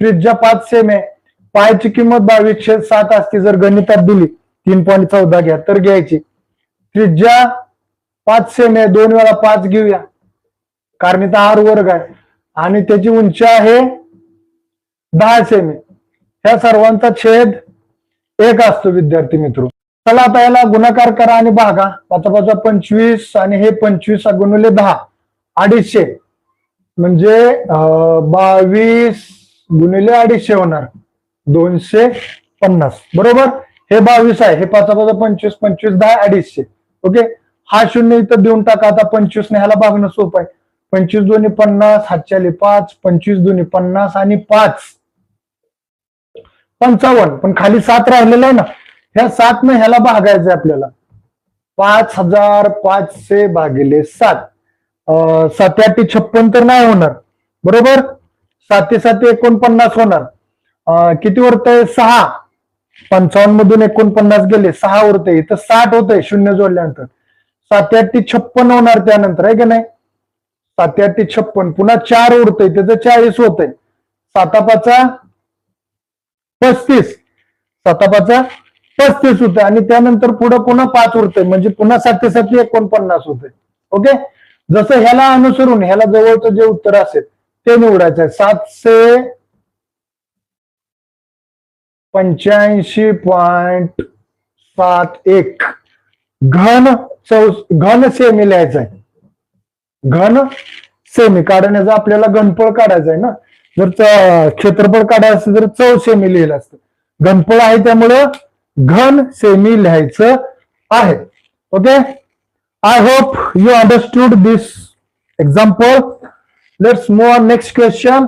त्रिज्या 5 सेमी आहे, पायची किंमत 2207 असते. जर गणितात दिली 3.14 घ्या तर घ्यायची. त्रिज्या 5 सेमी आहे, 2 वेळा 5 घेऊया कारण इथं आर वर्ग आहे आणि त्याची उंची आहे 10 सेमी. ह्या सर्वांचा छेद 1 असतो विद्यार्थी मित्र. चला आता याला गुणाकार करा आणि भागा. 5 5 25 आणि हे 25 गुणिले 10 250 म्हणजे 22 गुणिले 250 होणार 250 बरोबर. हे 22 आहे, हे 5 5 25 25 10 250. ओके, हा शून्य इथं देऊन टाका. आता 25 ने ह्याला भागणं सोपं आहे. 25 दोन्ही 50, हातच्याले 5, 25 दोन्ही 50 आणि 5 55. पण खाली 7 राहिलेलं आहे ना, ह्या 7 ने ह्याला भागायचं आपल्याला. 5500 भागिले 7, 7 8 56 तर नाही होणार बरोबर. 7 7 49 होणार. किती उरतंय 6. 55 मधून 49 गेले 6 उरते, इथं 60 होतंय शून्य जोडल्यानंतर. 7 8 56 होणार त्यानंतर आहे की नाही. 7 8 56 पुन्हा 4 उरतंय त्याचं 40 होतंय. 7 5 35, 7 5 35 होते आणि त्यानंतर पुढे पुन्हा 5 उरते म्हणजे पुन्हा 7 7 49 होते. ओके, जसं ह्याला अनुसरून ह्याला जवळचं जे उत्तर असेल ते निवडायचं आहे. 785.71 घन सेमी लिहायचं आहे. घन सेमी कारण याचा आपल्याला घनफळ काढायचं आहे ना. जर क्षेत्रफळ काढायचं असेल तर 4 सेमी लिहिलं असतं. घनफळ आहे त्यामुळं घन सेमी लिहायचं आहे. Okay, I hope you understood this example. Let's move on next question.